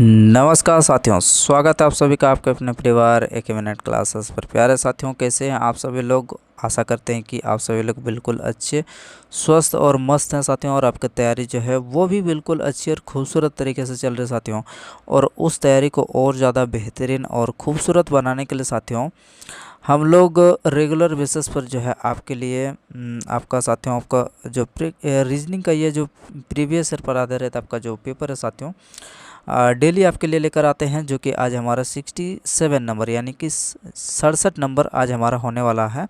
नमस्कार साथियों, स्वागत है आप सभी का आपके अपने परिवार एक मिनट क्लासेस पर। प्यारे साथियों, कैसे हैं आप सभी लोग। आशा करते हैं कि आप सभी लोग बिल्कुल अच्छे, स्वस्थ और मस्त हैं साथियों। और आपकी तैयारी जो है वो भी बिल्कुल अच्छी और खूबसूरत तरीके से चल रही है साथियों। और उस तैयारी को और ज़्यादा बेहतरीन और खूबसूरत बनाने के लिए साथियों, हम लोग रेगुलर बेसिस पर जो है आपके लिए आपका साथियों आपका जो रीजनिंग का ये जो प्रीवियस ईयर पर आधारित आपका जो पेपर है साथियों, डेली आपके लिए लेकर आते हैं। जो कि आज हमारा 67 नंबर यानी कि 67 नंबर आज हमारा होने वाला है।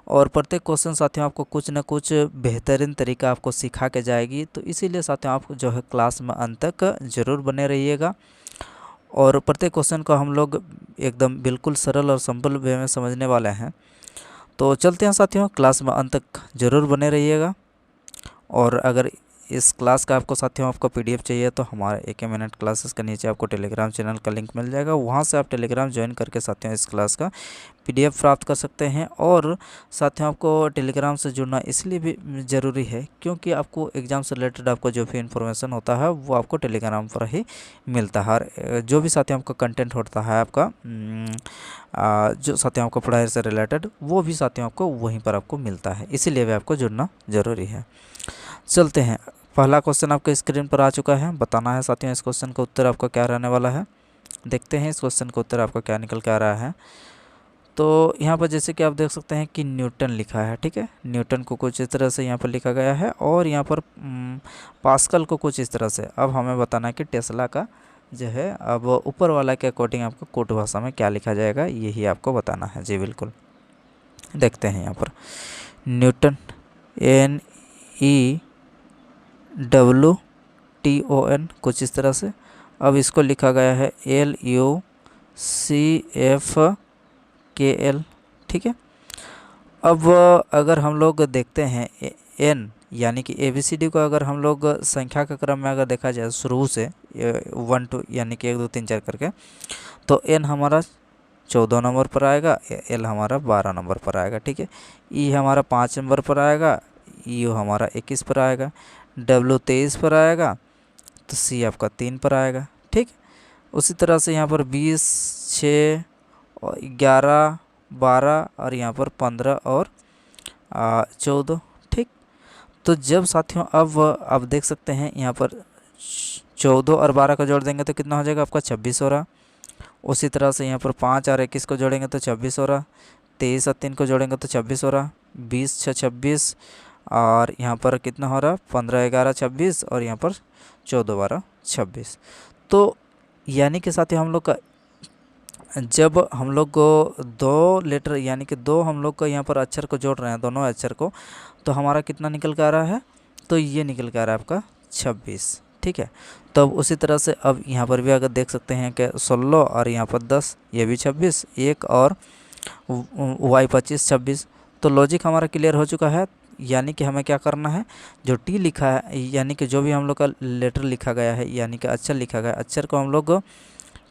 और प्रत्येक क्वेश्चन साथियों आपको कुछ न कुछ बेहतरीन तरीका आपको सिखा के जाएगी। तो इसीलिए साथियों आप जो है क्लास में अंत तक ज़रूर बने रहिएगा। और प्रत्येक क्वेश्चन को हम लोग एकदम बिल्कुल सरल और सिंपल वे में समझने वाले हैं। तो चलते हैं साथियों, क्लास में अंत तक ज़रूर बने रहिएगा। और अगर इस क्लास का आपको साथियों आपको पीडीएफ चाहिए तो हमारे एक मिनट क्लासेस के नीचे आपको टेलीग्राम चैनल का लिंक मिल जाएगा। वहाँ से आप टेलीग्राम ज्वाइन करके साथियों इस क्लास का पीडीएफ प्राप्त कर सकते हैं। और साथियों आपको टेलीग्राम से जुड़ना इसलिए भी ज़रूरी है क्योंकि आपको एग्ज़ाम से रिलेटेड आपको जो भी इन्फॉर्मेशन होता है वो आपको टेलीग्राम पर ही मिलता है। और जो भी साथियों आपका कंटेंट होता है आपका जो साथियों आपको पढ़ाई से रिलेटेड वो भी साथियों आपको वहीं पर आपको मिलता है। इसीलिए भी आपको जुड़ना ज़रूरी है। चलते हैं, पहला क्वेश्चन आपके स्क्रीन पर आ चुका है। बताना है साथियों इस क्वेश्चन का उत्तर आपका क्या रहने वाला है। देखते हैं इस क्वेश्चन का उत्तर आपका क्या निकल के आ रहा है। तो यहाँ पर जैसे कि आप देख सकते हैं कि न्यूटन लिखा है, ठीक है। न्यूटन को कुछ इस तरह से यहाँ पर लिखा गया है और यहाँ पर पास्कल को कुछ इस तरह से। अब हमें बताना है कि टेस्ला का जो है अब ऊपर वाला के अकॉर्डिंग आपको कोट भाषा में क्या लिखा जाएगा, यही आपको बताना है। जी बिल्कुल, देखते हैं यहाँ पर न्यूटन NEWTON कुछ इस तरह से। अब इसको लिखा गया है LUCFKL, ठीक है। अब अगर हम लोग देखते हैं N यानी कि ABCD को अगर हम लोग संख्या के क्रम में अगर देखा जाए शुरू से 1 2 यानी कि 1 2 3 4 करके, तो N हमारा 14 नंबर पर आएगा, L हमारा 12 नंबर पर आएगा, ठीक है। E हमारा 5 नंबर पर आएगा, U हमारा 21 पर आएगा, W 23 पर आएगा, तो C आपका 3 पर आएगा, ठीक। उसी तरह से यहाँ पर 20 6 और 11 12 और यहाँ पर 15 और 14, ठीक। तो जब साथियों अब देख सकते हैं यहाँ पर 14 और 12 को जोड़ देंगे तो कितना हो जाएगा आपका 26 हो रहा। उसी तरह से यहाँ पर 5 और 21 को जोड़ेंगे तो 26 हो रहा। 23 और 3 को जोड़ेंगे तो 26 हो रहा। 20 6 26 और यहाँ पर कितना हो रहा 15 11 26 और यहाँ पर 14 12 26। तो यानी कि साथियों हम लोग का जब हम लोग को दो लेटर यानी कि दो हम लोग को यहाँ पर अक्षर को जोड़ रहे हैं, दोनों अक्षर को, तो हमारा कितना निकल के आ रहा है, तो ये निकल के आ रहा है आपका 26, ठीक है। तब उसी तरह से अब यहाँ पर भी अगर देख सकते हैं कि 16 और यहाँ पर 10, ये भी 26, 1 और Y 25 26। तो लॉजिक हमारा क्लियर हो चुका है। यानी कि हमें क्या करना है, जो टी लिखा है यानी कि जो भी हम लोग का लेटर लिखा गया है यानी कि अक्षर लिखा गया है, अक्षर को हम लोग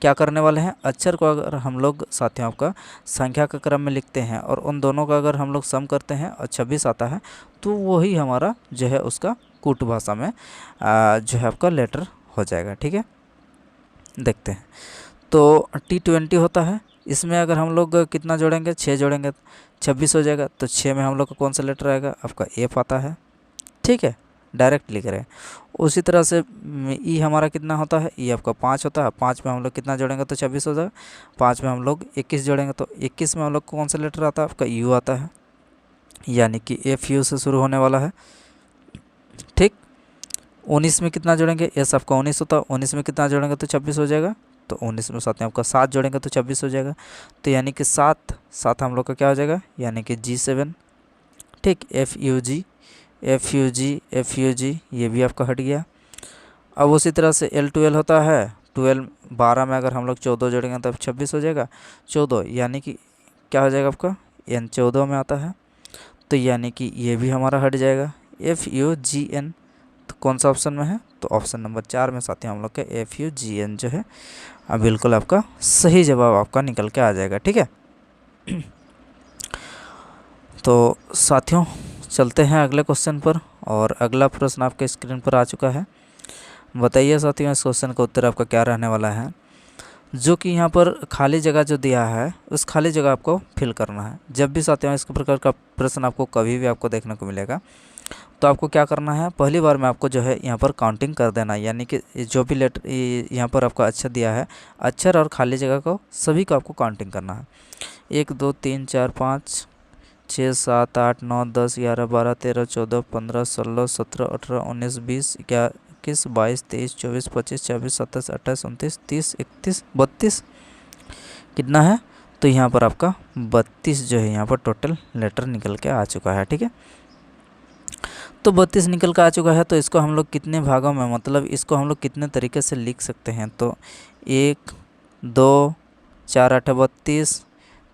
क्या करने वाले हैं, अक्षर को अगर हम लोग साथियों आपका संख्या के क्रम में लिखते हैं और उन दोनों का अगर हम लोग सम करते हैं और 26 आता है, तो वही हमारा जो है उसका कूट भाषा में जो है आपका लेटर हो जाएगा, ठीक है। देखते हैं तो T20 होता है। इसमें अगर हम लोग कितना जोड़ेंगे, 6 जोड़ेंगे 26 हो जाएगा। तो 6 में हम लोग का कौन सा लेटर आएगा, आपका F आता है, ठीक है। डायरेक्ट लिख रहे हैं। उसी तरह से ई हमारा कितना होता है, ई आपका 5 होता है। 5 में हम लोग कितना जोड़ेंगे तो 26 हो जाएगा। 5 में हम लोग 21 जोड़ेंगे तो 21 में हम लोग कौन सा लेटर आता है, आपका यू आता है, यानी कि FU से शुरू होने वाला है, ठीक। 19 में कितना जोड़ेंगे, एस आपका 19 होता है। 19 में कितना जोड़ेंगे तो 26 हो जाएगा। तो 19 में साथ में आपका 7 जोड़ेंगे तो 26 हो जाएगा। तो यानी कि 7 हम लोग का क्या हो जाएगा, यानी कि G7, ठीक। FUG ये भी आपका हट गया। अब उसी तरह से L12 होता है। 12 में अगर हम लोग 14 जोड़ेंगे तब 26 हो जाएगा। 14 यानी कि क्या हो जाएगा आपका, N 14 में आता है। तो यानी कि ये भी हमारा हट जाएगा। FUGN तो कौन सा ऑप्शन में है, तो ऑप्शन नंबर 4 में साथियों हम लोग का FUGN जो है बिल्कुल आपका सही जवाब आपका निकल के आ जाएगा, ठीक है। तो साथियों चलते हैं अगले क्वेश्चन पर। और अगला प्रश्न आपके स्क्रीन पर आ चुका है। बताइए साथियों इस क्वेश्चन का उत्तर आपका क्या रहने वाला है। जो कि यहाँ पर खाली जगह जो दिया है उस खाली जगह आपको फिल करना है। जब भी साथियों इस प्रकार का प्रश्न आपको कभी भी आपको देखने को मिलेगा तो आपको क्या करना है, पहली बार में आपको जो है यहाँ पर काउंटिंग कर देना है, यानी कि जो भी लेटर यहाँ पर आपका अक्षर दिया है, अक्षर और खाली जगह को सभी को आपको काउंटिंग करना है। 1 2 3 4 5 6 7 8 9 10 11 12 13 14 15 16 17 18 19 20 21 22 23 24 25 26 27 28 29 30 31 32 कितना है, तो यहाँ पर आपका 32 जो है यहाँ पर टोटल लेटर निकल के आ चुका है। ठीक है, तो 32 निकल कर आ चुका है। तो इसको हम लोग कितने भागों में, मतलब इसको हम लोग कितने तरीके से लिख सकते हैं, तो 1 2 4 8 32,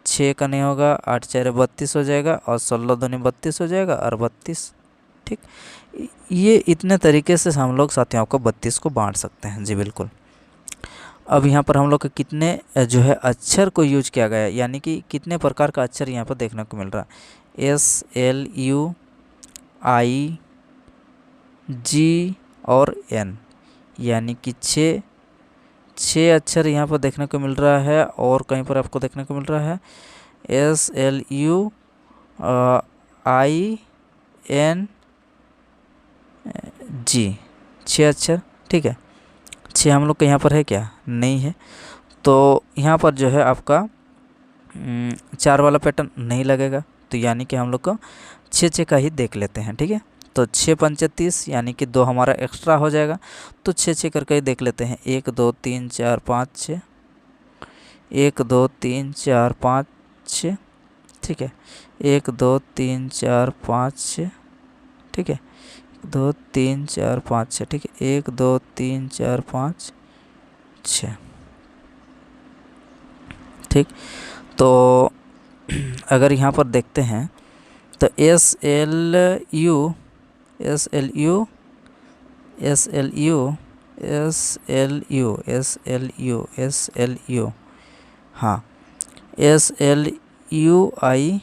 6 का नहीं होगा, 8 4 32 हो जाएगा और 16 दूनी 32 हो जाएगा और 32। ठीक, ये इतने तरीके से हम लोग साथियों आपको 32 को बांट सकते हैं। जी बिल्कुल। अब यहाँ पर हम लोग के कितने जो है अक्षर को यूज किया गया है, यानी कि कितने प्रकार का अक्षर यहाँ पर देखने को मिल रहा है। SLUI G और N, यानी कि छः अक्षर यहाँ पर देखने को मिल रहा है। और कहीं पर आपको देखने को मिल रहा है SLUING, 6 अक्षर। ठीक है, 6 हम लोग के यहाँ पर है क्या, नहीं है। तो यहाँ पर जो है आपका 4 वाला पैटर्न नहीं लगेगा, तो यानी कि हम लोग को 6 का ही देख लेते हैं। ठीक है, तो 6 पंचे 30, यानी कि 2 हमारा एक्स्ट्रा हो जाएगा, तो 6 करके ही देख लेते हैं। 1 2 3 4 5 6, 1 2 3 4 5 6। ठीक है, 1 2 3 4 5 6। ठीक है, 2 3 4 5 6। ठीक है, 1 2 3 4 5 6। ठीक, तो अगर यहाँ पर देखते हैं तो SLU, हाँ SLUI।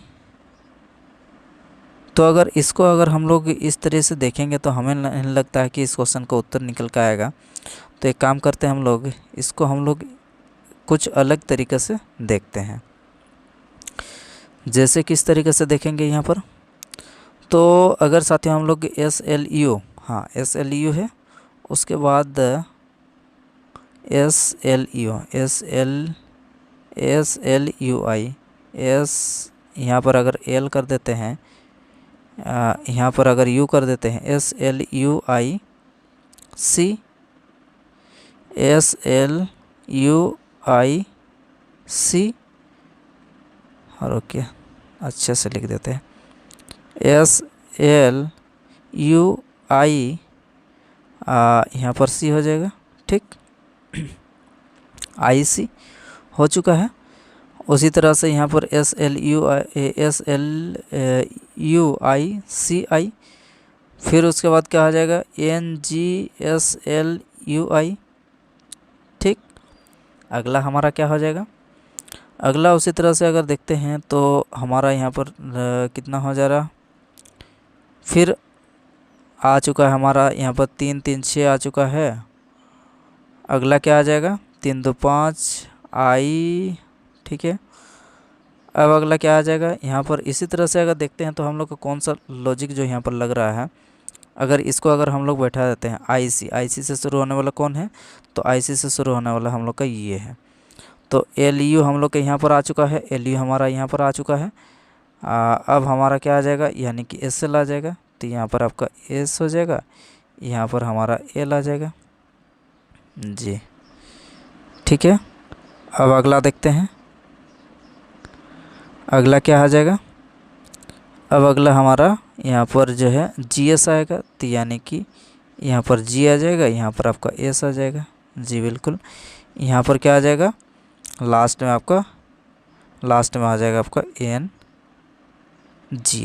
तो अगर इसको अगर हम लोग इस तरह से देखेंगे तो हमें नहीं लगता है कि इस क्वेश्चन का उत्तर निकल कर आएगा। तो एक काम करते हैं, हम लोग इसको हम लोग कुछ अलग तरीके से देखते हैं। जैसे किस तरीके से देखेंगे यहाँ पर, तो अगर साथियों हम लोग SLU, हाँ SLU है, उसके बाद SLUI, यहाँ पर अगर L कर देते हैं, यहाँ पर अगर U कर देते हैं, SLUIC, और ओके अच्छे से लिख देते हैं SLUI, यहाँ पर C हो जाएगा। ठीक, IC हो चुका है। उसी तरह से यहाँ पर SLUICI, फिर उसके बाद क्या हो जाएगा NGSLUI। ठीक, अगला हमारा क्या हो जाएगा, अगला उसी तरह से अगर देखते हैं तो हमारा यहाँ पर कितना हो जा रहा, फिर आ चुका है हमारा यहाँ पर 3 3 6 आ चुका है। अगला क्या आ जाएगा 3 2 5 I। ठीक है, अब अगला क्या आ जाएगा यहाँ पर। इसी तरह से अगर देखते हैं तो हम लोग को कौन सा लॉजिक जो यहाँ पर लग रहा है, अगर इसको अगर हम लोग बैठा देते हैं IC से शुरू होने वाला कौन है, तो IC से शुरू होने वाला हम लोग का ये है। तो LU हम लोग के यहाँ पर आ चुका है, LU हमारा यहाँ पर आ चुका है। अब हमारा क्या आ जाएगा, यानी कि SL आ जाएगा, तो यहाँ पर आपका S हो जाएगा, यहाँ पर हमारा L आ जाएगा। जी ठीक है, अब अगला देखते हैं, अगला क्या आ जाएगा। अब अगला हमारा यहाँ पर जो है GS आएगा, तो यानी कि यहाँ पर G आ जाएगा, यहाँ पर आपका S आ जाएगा। जी बिल्कुल, यहाँ पर क्या आ जाएगा, लास्ट में आ जाएगा आपका NG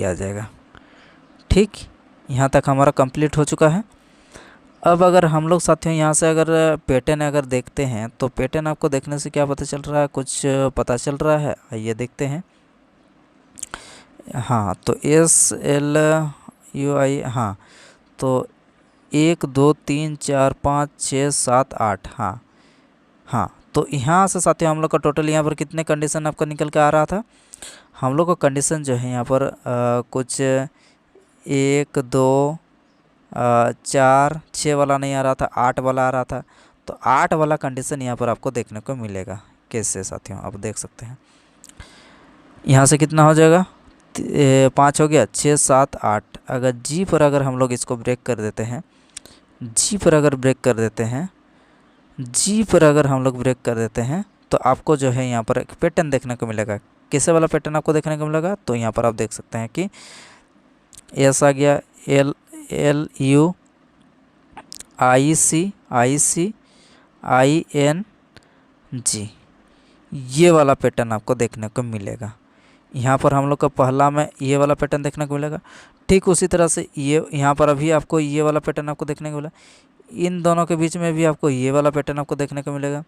आ जाएगा। ठीक, यहाँ तक हमारा कंप्लीट हो चुका है। अब अगर हम लोग साथियों यहाँ से अगर पैटर्न अगर देखते हैं तो पैटर्न आपको देखने से क्या पता चल रहा है, कुछ पता चल रहा है, आइए देखते हैं। हाँ, तो SLUI, हाँ तो 1 2 3 4 5 6 7 8। हाँ हाँ, तो यहाँ से साथियों हम लोग का टोटल यहाँ पर कितने कंडीशन आपका निकल के आ रहा था। हम लोग का कंडीशन जो है यहाँ पर कुछ 1 2 4 6 वाला नहीं आ रहा था, 8 वाला आ रहा था। तो 8 वाला कंडीशन यहाँ पर आपको देखने को मिलेगा। कैसे साथियों, आप देख सकते हैं यहाँ से कितना हो जाएगा, 5 हो गया, 6 7 8। अगर जी पर अगर हम लोग इसको ब्रेक कर देते हैं, जी पर अगर ब्रेक कर देते हैं, जी पर अगर हम लोग ब्रेक कर देते हैं, तो आपको जो है यहाँ पर एक पैटर्न देखने को मिलेगा। कैसे वाला पैटर्न आपको देखने को मिलेगा, तो यहाँ पर आप देख सकते हैं कि एस आ गया, L L U I C I N G, ये वाला पैटर्न आपको देखने को मिलेगा। यहाँ पर हम लोग का पहला में ये वाला पैटर्न देखने को मिलेगा। ठीक उसी तरह से ये यहाँ पर अभी आपको ये वाला पैटर्न आपको देखने को मिला। इन दोनों के बीच में भी आपको ये वाला पैटर्न आपको देखने को मिलेगा।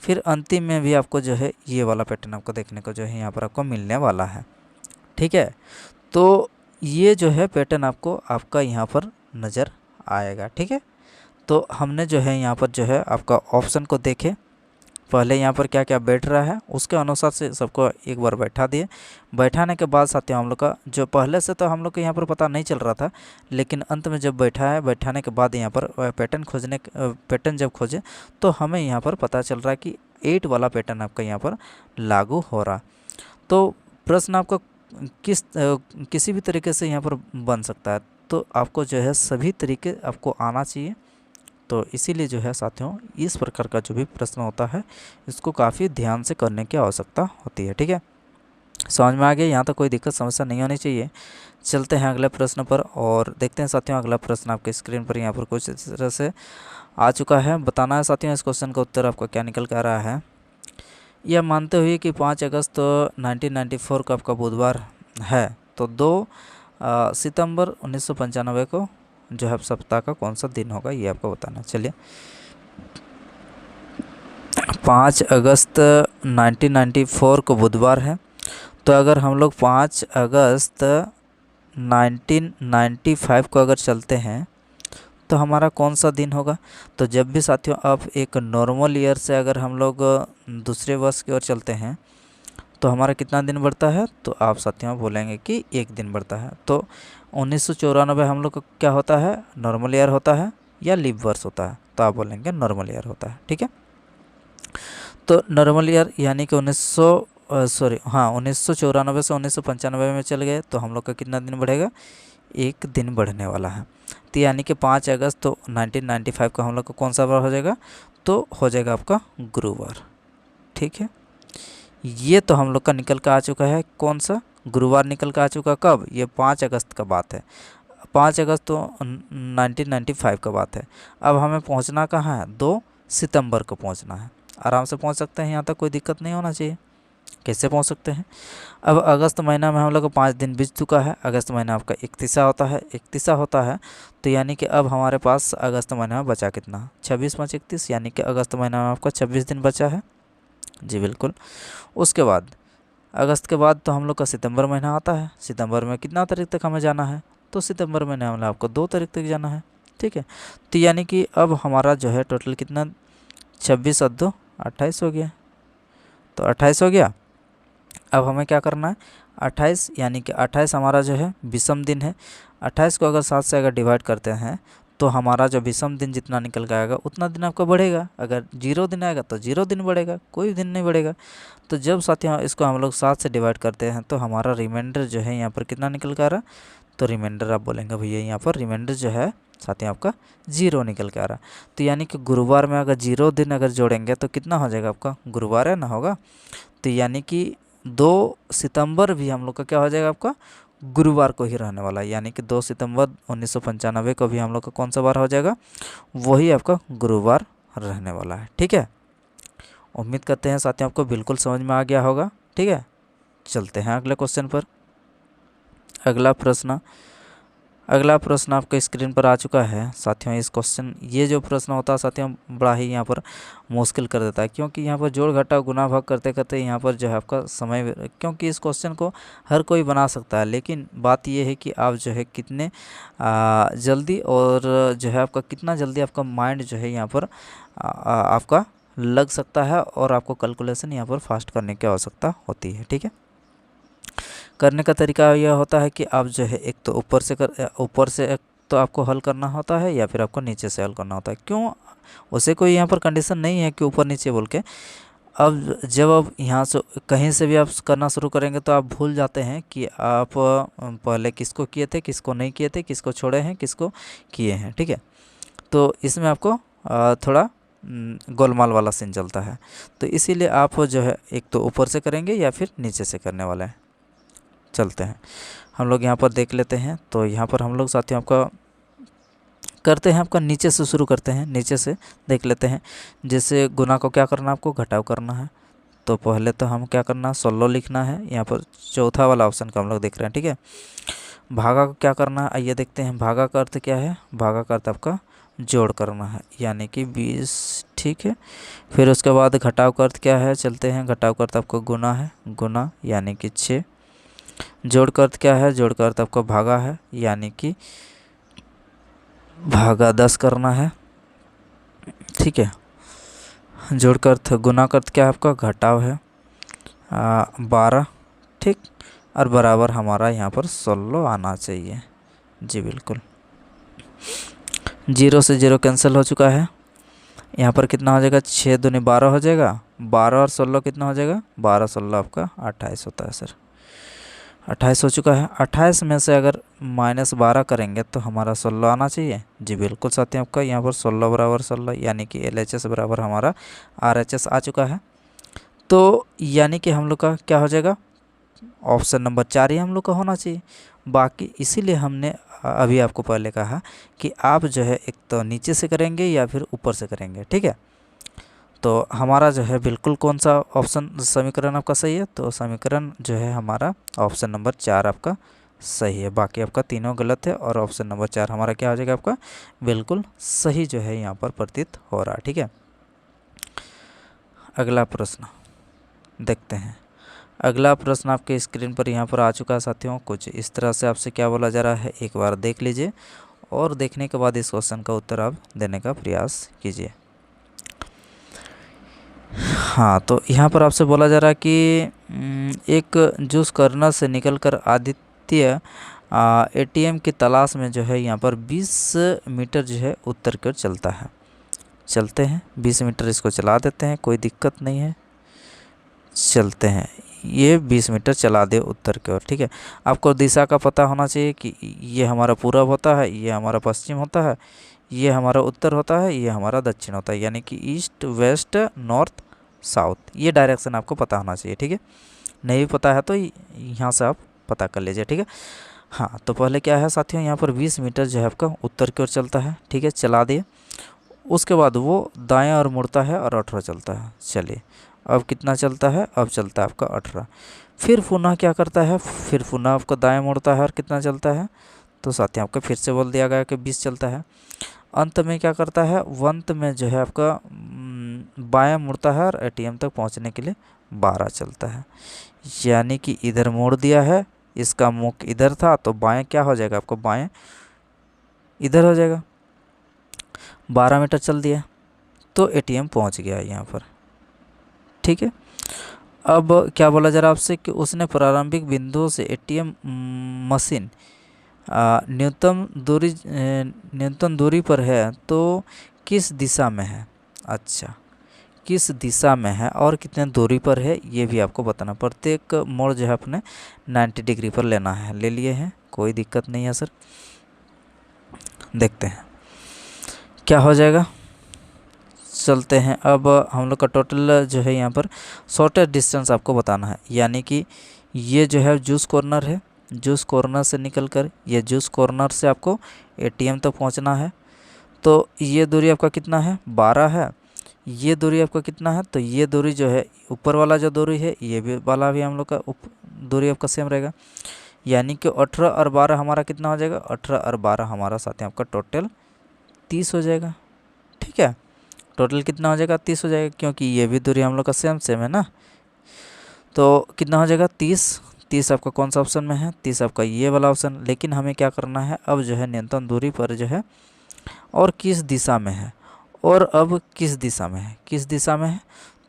फिर अंतिम में भी आपको जो है ये वाला पैटर्न आपको देखने को जो है यहाँ पर आपको मिलने वाला है। ठीक है, तो ये जो है पैटर्न आपको आपका यहाँ पर नज़र आएगा। ठीक है, तो हमने जो है यहाँ पर जो है आपका ऑप्शन को देखे, पहले यहाँ पर क्या क्या बैठ रहा है उसके अनुसार से सबको एक बार बैठा दिए। बैठाने के बाद साथियों हम लोग का जो पहले से तो हम लोग को यहाँ पर पता नहीं चल रहा था, लेकिन अंत में जब बैठा है, बैठाने के बाद यहाँ पर पैटर्न जब खोजे तो हमें यहाँ पर पता चल रहा है कि 8 वाला पैटर्न आपका यहाँ पर लागू हो रहा। तो प्रश्न आपका किसी भी तरीके से यहाँ पर बन सकता है, तो आपको जो है सभी तरीके आपको आना चाहिए। तो इसीलिए जो है साथियों इस प्रकार का जो भी प्रश्न होता है इसको काफ़ी ध्यान से करने की आवश्यकता होती है। ठीक है, समझ में आ गया, यहाँ तक कोई दिक्कत समस्या नहीं होनी चाहिए। चलते हैं अगले प्रश्न पर और देखते हैं साथियों अगला प्रश्न आपके स्क्रीन पर यहाँ पर कुछ इस तरह से आ चुका है। बताना है साथियों इस क्वेश्चन का उत्तर आपका क्या निकल कर आ रहा है। यह मानते हुए कि 5 अगस्त 1994 का आपका बुधवार है, तो 2 सितंबर 1995 को जो है सप्ताह का कौन सा दिन होगा, ये आपको बताना। चलिए, 5 अगस्त 1994 को बुधवार है, तो अगर हम लोग 5 अगस्त 1995 को अगर चलते हैं तो हमारा कौन सा दिन होगा। तो जब भी साथियों आप एक नॉर्मल ईयर से अगर हम लोग दूसरे वर्ष की ओर चलते हैं तो हमारा कितना दिन बढ़ता है, तो आप साथियों बोलेंगे कि 1 दिन बढ़ता है। तो 1994 हम लोग का क्या होता है, नॉर्मल ईयर होता है या लीप वर्ष होता है, तो आप बोलेंगे नॉर्मल ईयर होता है। ठीक है, तो नॉर्मल ईयर यानी कि 1994 से 1995 में चल गए तो हम लोग का कितना दिन बढ़ेगा, 1 दिन बढ़ने वाला है। तो यानी कि 5 अगस्त तो 1995 का हम लोग का कौन सा बार हो जाएगा, तो हो जाएगा आपका गुरुवार। ठीक है, ये तो हम लोग का निकल कर आ चुका है, कौन सा गुरुवार निकल कर आ चुका। कब, ये 5 अगस्त का बात है, 5 अगस्त तो 1995 का बात है। अब हमें पहुंचना कहाँ है, 2 सितंबर को पहुंचना है। आराम से पहुंच सकते हैं, यहाँ तक कोई दिक्कत नहीं होना चाहिए। कैसे पहुंच सकते हैं, अब अगस्त महीना में हम लोग को 5 दिन बीत चुका है। अगस्त महीना आपका 31 होता है, तो यानी कि अब हमारे पास अगस्त महीना में बचा कितना, 26 5 31, यानी कि अगस्त महीना में आपका 26 दिन बचा है। जी बिल्कुल। उसके बाद अगस्त के बाद तो हम लोग का सितंबर महीना आता है। सितंबर में कितना तारीख तक हमें जाना है, तो सितंबर महीने में आपको 2 तारीख तक जाना है। ठीक है, तो यानी कि अब हमारा जो है टोटल कितना, 26 और 2 28 हो गया। तो 28 हो गया। अब हमें क्या करना है, 28 यानी कि 28 हमारा जो है विषम दिन है। 28 को अगर 7 से अगर डिवाइड करते हैं तो हमारा जो विषम दिन जितना निकल के आएगा उतना दिन आपका बढ़ेगा। अगर 0 दिन आएगा तो 0 दिन बढ़ेगा, कोई दिन नहीं बढ़ेगा। तो जब साथियों इसको हम लोग 7 से डिवाइड करते हैं तो हमारा रिमाइंडर जो है यहाँ पर कितना निकल के आ रहा, तो रिमाइंडर आप बोलेंगे भैया यहाँ पर रिमाइंडर जो है साथियों आपका 0 निकल के आ रहा। तो यानी कि गुरुवार में अगर 0 दिन अगर जोड़ेंगे तो कितना हो जाएगा आपका, गुरुवार है ना होगा। तो यानी कि 2 सितंबर भी हम लोग का क्या हो जाएगा, आपका गुरुवार को ही रहने वाला है। यानी कि 2 सितंबर 1995 को भी हम लोग का कौन सा बार हो जाएगा, वही आपका गुरुवार रहने वाला है। ठीक है, उम्मीद करते हैं साथियों आपको बिल्कुल समझ में आ गया होगा। ठीक है, चलते हैं अगले क्वेश्चन पर। अगला प्रश्न अगला प्रश्न आपके स्क्रीन पर आ चुका है साथियों। इस क्वेश्चन ये जो प्रश्न होता है साथियों बड़ा ही यहाँ पर मुश्किल कर देता है, क्योंकि यहाँ पर जोड़ घटाव गुना भाग करते करते यहाँ पर जो है आपका समय, क्योंकि इस क्वेश्चन को हर कोई बना सकता है, लेकिन बात ये है कि आप जो है कितने जल्दी और जो है आपका कितना जल्दी आपका माइंड जो है यहाँ पर आपका लग सकता है और आपको कैलकुलेशन यहाँ पर फास्ट करने की आवश्यकता होती है। ठीक है, करने का तरीका यह होता है कि आप जो है एक तो ऊपर से एक तो आपको हल करना होता है या फिर आपको नीचे से हल करना होता है। क्यों, उसे कोई यहाँ पर कंडीशन नहीं है कि ऊपर नीचे बोल के। अब जब आप यहाँ से कहीं से भी आप करना शुरू करेंगे तो आप भूल जाते हैं कि आप पहले किसको किए थे, किसको नहीं किए थे, किसको छोड़े हैं, किसको किए हैं। ठीक है, तो इसमें आपको थोड़ा गोलमाल वाला सीन चलता है, तो इसीलिए आप जो है एक तो ऊपर से करेंगे या फिर नीचे से करने वाले हैं। चलते हैं हम लोग यहाँ पर देख लेते हैं। तो यहाँ पर हम लोग साथियों आपका करते हैं, आपका नीचे से शुरू करते हैं, नीचे से देख लेते हैं। जैसे गुना को क्या करना है, आपको घटाव करना है, तो पहले तो हम क्या करना है 16 लिखना है। यहाँ पर चौथा वाला ऑप्शन का हम लोग देख रहे हैं। ठीक है, भागा को क्या करना है, आइए देखते हैं। भागा का अर्थ क्या है, भागा का अर्थ आपका जोड़ करना है, यानी कि 20। ठीक है, फिर उसके बाद घटाव का अर्थ क्या है, चलते हैं। घटाव का अर्थ आपका गुना है, गुना यानी कि 6। जोड़ का अर्थ क्या है, जोड़ का अर्थ आपका भागा है, यानी कि भागा 10 करना है। ठीक है, जोड़ का अर्थ, गुना का अर्थ क्या है आपका घटाव है 12। ठीक, और बराबर हमारा यहाँ पर 16 आना चाहिए। जी बिल्कुल, 0 से 0 कैंसिल हो चुका है। यहाँ पर कितना हो जाएगा, 6 दूनी 12 हो जाएगा। 12 और 16 कितना हो जाएगा, 12 16 आपका 28 होता है सर। 28 हो चुका है। 28 में से अगर -12 करेंगे तो हमारा 16 आना चाहिए। जी बिल्कुल साथियों, आपका यहाँ पर 16 बराबर 16, यानी कि LHS बराबर हमारा RHS आ चुका है। तो यानी कि हम लोग का क्या हो जाएगा, ऑप्शन नंबर 4 ही हम लोग का होना चाहिए। बाकी इसीलिए हमने अभी आपको पहले कहा कि आप जो है एक तो नीचे से करेंगे या फिर ऊपर से करेंगे। ठीक है, तो हमारा जो है बिल्कुल कौन सा ऑप्शन समीकरण आपका सही है, तो समीकरण जो है हमारा ऑप्शन नंबर 4 आपका सही है। बाकी आपका तीनों गलत है और ऑप्शन नंबर 4 हमारा क्या हो जाएगा, आपका बिल्कुल सही जो है यहाँ पर प्रतीत हो रहा है। ठीक है, अगला प्रश्न देखते हैं। अगला प्रश्न आपके स्क्रीन पर यहाँ पर आ चुका है साथियों। कुछ इस तरह से आपसे क्या बोला जा रहा है, एक बार देख लीजिए और देखने के बाद इस क्वेश्चन का उत्तर आप देने का प्रयास कीजिए। हाँ, तो यहाँ पर आपसे बोला जा रहा है कि एक जूस कॉर्नर से निकलकर आदित्य ATM की तलाश में जो है यहाँ पर 20 मीटर जो है उत्तर की ओर चलता है। चलते हैं 20 मीटर, इसको चला देते हैं, कोई दिक्कत नहीं है। चलते हैं, ये 20 मीटर चला दे उत्तर की ओर। ठीक है, आपको दिशा का पता होना चाहिए कि ये हमारा पूरब होता है, ये हमारा पश्चिम होता है, ये हमारा उत्तर होता है, ये हमारा दक्षिण होता है, यानी कि ईस्ट वेस्ट नॉर्थ साउथ, ये डायरेक्शन आपको पता होना चाहिए। ठीक है, नहीं भी पता है तो यहाँ से आप पता कर लीजिए। ठीक है, हाँ, तो पहले क्या है साथियों, यहाँ पर 20 मीटर जो है आपका उत्तर की ओर चलता है। ठीक है, चला दिए, उसके बाद वो दाएं और मुड़ता है और 18 चलता है। चलिए, अब कितना चलता है, अब चलता है आपका 18। फिर पुनः क्या करता है, फिर पुनः आपका दाएं मुड़ता है और कितना चलता है, तो साथियों आपका फिर से बोल दिया गया कि 20 चलता है। अंत में क्या करता है, अंत में जो है आपका बाएं मुड़ता है और ATM तक पहुंचने के लिए 12 चलता है। यानी कि इधर मोड़ दिया है, इसका मुख इधर था तो बाएं क्या हो जाएगा, आपको बाएं इधर हो जाएगा। 12 मीटर चल दिया तो ATM पहुंच गया यहाँ पर। ठीक है, अब क्या बोला जा रहा है आपसे कि उसने प्रारंभिक बिंदुओं से ATM मशीन न्यूनतम दूरी पर है तो किस दिशा में है। अच्छा, किस दिशा में है और कितने दूरी पर है ये भी आपको बताना। प्रत्येक मोड़ जो है अपने 90 डिग्री पर लेना है, ले लिए हैं, कोई दिक्कत नहीं है सर। देखते हैं क्या हो जाएगा। चलते हैं, अब हम लोग का टोटल जो है यहाँ पर शॉर्टेस्ट डिस्टेंस आपको बताना है, यानी कि ये जो है जूस कॉर्नर है, जूस कॉर्नर से निकलकर ये जूस कॉर्नर से आपको ATM तक पहुँचना है। तो ये दूरी आपका कितना है, 12 है। ये दूरी आपका कितना है, तो ये दूरी जो है ऊपर वाला जो दूरी है, ये भी वाला भी हम लोग का दूरी आपका सेम रहेगा। यानी कि 18 और 12 हमारा कितना हो जाएगा, 18 और 12 हमारा साथियों आपका टोटल 30 हो जाएगा। ठीक है, टोटल कितना हो जाएगा, 30 हो जाएगा, क्योंकि ये भी दूरी हम लोग का सेम सेम है ना। तो कितना हो जाएगा 30। 30 आपका कौन सा ऑप्शन में है, 30 आपका ये वाला ऑप्शन। लेकिन हमें क्या करना है अब जो है न्यूनतम दूरी पर जो है और किस दिशा में है, और अब किस दिशा में है, किस दिशा में है।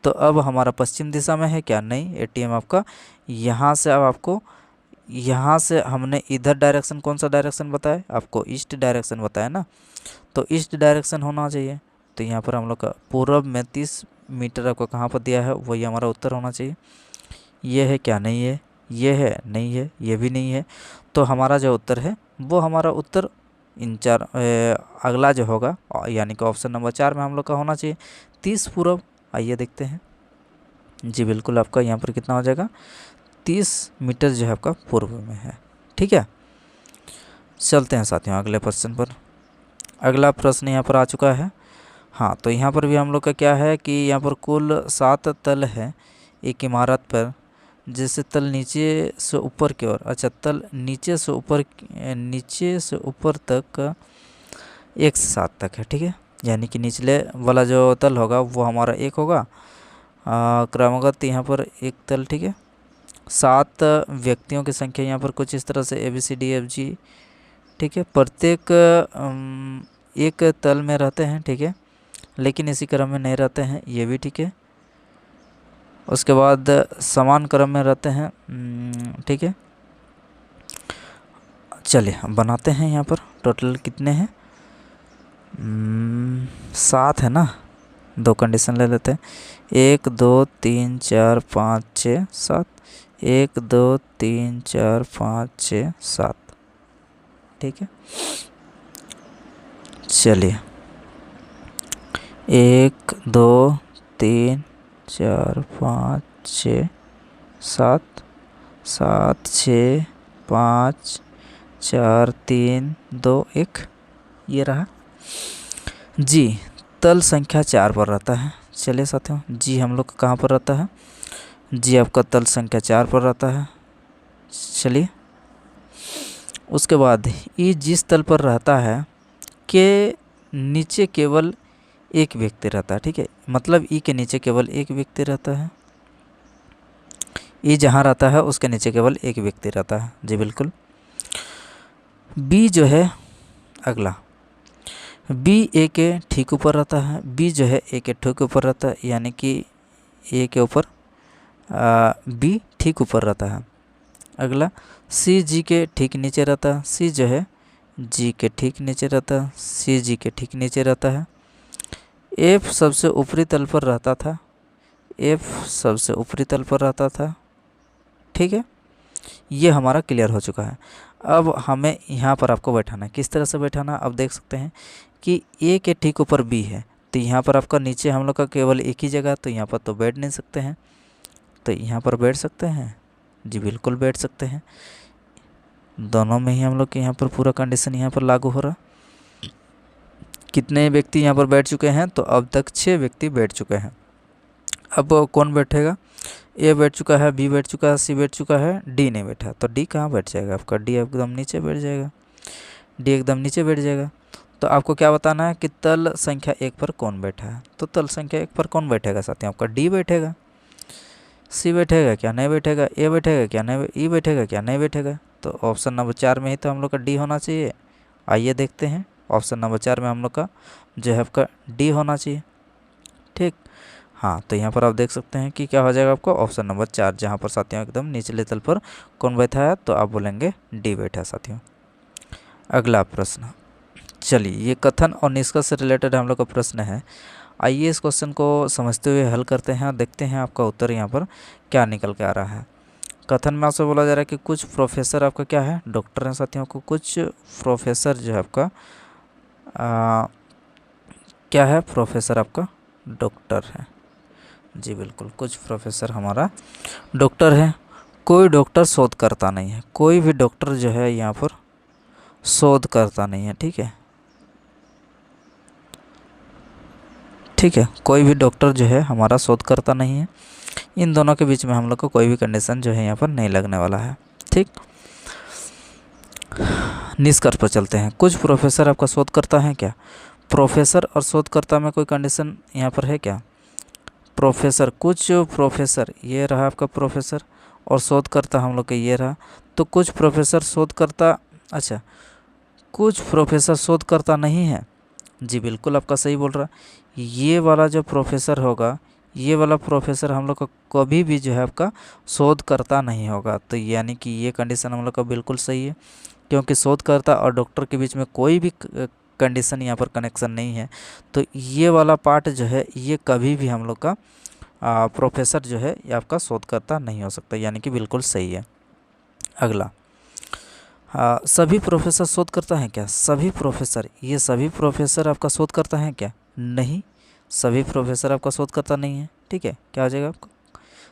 तो अब हमारा पश्चिम दिशा में है क्या, नहीं, एटीएम आपका यहाँ से, अब आपको यहाँ से हमने इधर डायरेक्शन, कौन सा डायरेक्शन बताया आपको, ईस्ट डायरेक्शन बताया ना। तो ईस्ट डायरेक्शन होना चाहिए। तो यहाँ पर हम लोग का पूर्व में 30 मीटर आपको कहाँ पर दिया है, वही हमारा उत्तर होना चाहिए। ये है क्या, नहीं है, ये है नहीं है, ये भी नहीं है। तो हमारा जो उत्तर है वो हमारा उत्तर इन चार अगला जो होगा यानी कि ऑप्शन नंबर 4 में हम लोग का होना चाहिए 30 पूर्व। आइए देखते हैं। जी बिल्कुल, आपका यहाँ पर कितना हो जाएगा, 30 मीटर जो है आपका पूर्व में है। ठीक है, चलते हैं साथियों अगले प्रश्न पर। अगला प्रश्न यहाँ पर आ चुका है। हाँ, तो यहाँ पर भी हम लोग का क्या है कि यहाँ पर कुल 7 तल है एक इमारत पर, जैसे तल नीचे से ऊपर की ओर, अच्छा तल नीचे से ऊपर तक 1 से 7 तक है। ठीक है, यानी कि निचले वाला जो तल होगा वो हमारा 1 होगा, क्रमागत यहाँ पर 1 तल। ठीक है, 7 व्यक्तियों की संख्या यहाँ पर कुछ इस तरह से ABCDFG। ठीक है, प्रत्येक एक तल में रहते हैं। ठीक है, लेकिन इसी क्रम में नहीं रहते हैं, ये भी ठीक है। उसके बाद समान क्रम में रहते हैं। ठीक है, चलिए हम बनाते हैं। यहाँ पर टोटल कितने हैं, 7 है ना। 2 कंडीशन ले लेते हैं, 1 2 3 4 5 6 7, 1 2 3 4 5 6 7। ठीक है, चलिए 1 2 3 4 5 6 7, 7 6 5 4 3 2 1, ये रहा। जी तल संख्या 4 पर रहता है। चलिए साथियों, जी हम लोग कहाँ पर रहता है, जी आपका तल संख्या 4 पर रहता है। चलिए, उसके बाद ई जिस तल पर रहता है के नीचे केवल एक व्यक्ति रहता है। ठीक है, मतलब ई के नीचे केवल एक व्यक्ति रहता है। ई जहाँ रहता है उसके नीचे केवल एक व्यक्ति रहता है। जी बिल्कुल। बी जो है अगला, बी ए के ठीक ऊपर रहता है। बी जो है ए के ठीक ऊपर रहता है, यानी कि ए के ऊपर बी ठीक ऊपर रहता है। अगला सी जी के ठीक नीचे रहता है। सी जो है जी के ठीक नीचे रहता है, सी जी के ठीक नीचे रहता है। एफ सबसे ऊपरी तल पर रहता था, एफ सबसे ऊपरी तल पर रहता था। ठीक है, ये हमारा क्लियर हो चुका है। अब हमें यहाँ पर आपको बैठाना है। किस तरह से बैठाना, अब देख सकते हैं कि ए के ठीक ऊपर बी है, तो यहाँ पर आपका नीचे हम लोग का केवल एक ही जगह, तो यहाँ पर तो बैठ नहीं सकते हैं, तो यहाँ पर बैठ सकते हैं। जी बिल्कुल बैठ सकते हैं। दोनों में ही हम लोग के यहाँ पर पूरा कंडीशन यहाँ पर लागू हो रहा। कितने व्यक्ति यहाँ पर बैठ चुके हैं, तो अब तक 6 व्यक्ति बैठ चुके हैं। अब कौन बैठेगा, ए बैठ चुका है, बी बैठ चुका है, सी बैठ चुका है, डी नहीं बैठा। तो डी कहाँ बैठ जाएगा आपका, डी एकदम नीचे बैठ जाएगा, डी एकदम नीचे बैठ जाएगा। तो आपको क्या बताना है कि तल संख्या 1 पर कौन बैठा है। तो तल संख्या 1 पर कौन बैठेगा साथियों, आपका डी बैठेगा। सी बैठेगा क्या, नहीं बैठेगा। ए बैठेगा क्या, नहीं। ई बैठेगा क्या, नहीं बैठेगा। तो ऑप्शन नंबर 4 में ही तो हम लोग का डी होना चाहिए। आइए देखते हैं, ऑप्शन नंबर 4 में हम लोग का जो है आपका डी होना चाहिए। ठीक, हाँ, तो यहाँ पर आप देख सकते हैं कि क्या हो जाएगा आपको ऑप्शन नंबर 4, जहाँ पर साथियों एकदम निचले तल पर कौन बैठा है, तो आप बोलेंगे डी बैठा है साथियों। अगला प्रश्न, चलिए ये कथन और निष्कर्ष से रिलेटेड हम लोग का प्रश्न है। आइए इस क्वेश्चन को समझते हुए हल करते हैं और देखते हैं आपका उत्तर यहाँ पर क्या निकल के आ रहा है। कथन में आपसे बोला जा रहा है कि कुछ प्रोफेसर आपका क्या है, डॉक्टर हैं साथियों को। कुछ प्रोफेसर जो है आपका क्या है, प्रोफेसर आपका डॉक्टर है। जी बिल्कुल, कुछ प्रोफेसर हमारा डॉक्टर है। कोई डॉक्टर शोध करता नहीं है, कोई भी डॉक्टर जो है यहाँ पर शोध करता नहीं है। ठीक है, ठीक है, कोई भी डॉक्टर जो है हमारा शोध करता नहीं है। इन दोनों के बीच में हम लोग को कोई भी कंडीशन जो है यहाँ पर नहीं लगने वाला है। ठीक, निष्कर्ष पर चलते हैं। कुछ प्रोफेसर आपका शोधकर्ता है क्या? प्रोफेसर और शोधकर्ता में कोई कंडीशन यहाँ पर है क्या? प्रोफेसर, कुछ प्रोफेसर, ये रहा आपका प्रोफेसर, और शोधकर्ता हम लोग का ये रहा। तो कुछ प्रोफेसर शोधकर्ता, अच्छा कुछ प्रोफेसर शोधकर्ता नहीं है। जी बिल्कुल आपका सही बोल रहा। ये वाला जो प्रोफेसर होगा, ये वाला प्रोफेसर हम लोग का कभी भी जो है आपका शोधकर्ता नहीं होगा। तो यानी कि ये कंडीशन हम लोग का बिल्कुल सही है, क्योंकि शोधकर्ता और डॉक्टर के बीच में कोई भी कंडीशन यहाँ पर कनेक्शन नहीं है। तो ये वाला पार्ट जो है ये कभी भी हम लोग का प्रोफेसर जो है ये आपका शोधकर्ता नहीं हो सकता, यानी कि बिल्कुल सही है। अगला, सभी प्रोफेसर शोधकर्ता हैं क्या? सभी प्रोफेसर, ये सभी प्रोफेसर आपका शोधकर्ता हैं क्या? नहीं, सभी प्रोफेसर आपका शोधकर्ता नहीं है। ठीक है, क्या हो जाएगा आपका?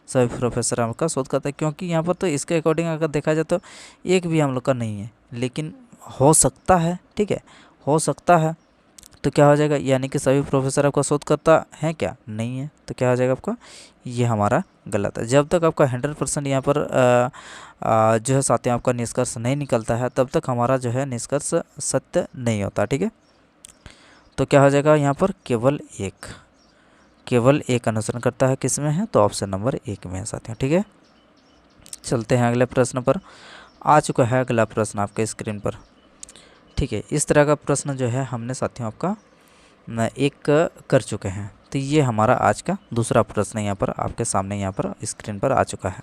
सभी प्रोफेसर आपका शोधकर्ता, क्योंकि यहाँ पर तो इसके अकॉर्डिंग अगर देखा जाए तो एक भी हम लोग का नहीं है, लेकिन हो सकता है। ठीक है, हो सकता है, तो क्या हो जाएगा? यानी कि सभी प्रोफेसर आपका शोधकर्ता हैं क्या? नहीं है, तो क्या हो जाएगा आपका? ये हमारा गलत है। जब तक आपका 100% यहाँ पर जो है साथियों आपका निष्कर्ष नहीं निकलता है, तब तक हमारा जो है निष्कर्ष सत्य नहीं होता। ठीक है, तो क्या हो जाएगा यहाँ पर? केवल एक अनुसरण करता है, किस में है? तो ऑप्शन नंबर 1 में है साथियों। ठीक है, चलते हैं अगले प्रश्न पर। आ चुका है अगला प्रश्न आपके स्क्रीन पर। ठीक है, इस तरह का प्रश्न जो है हमने साथियों आपका एक कर चुके हैं। तो ये हमारा आज का दूसरा प्रश्न यहाँ पर आपके सामने यहाँ पर स्क्रीन पर आ चुका है।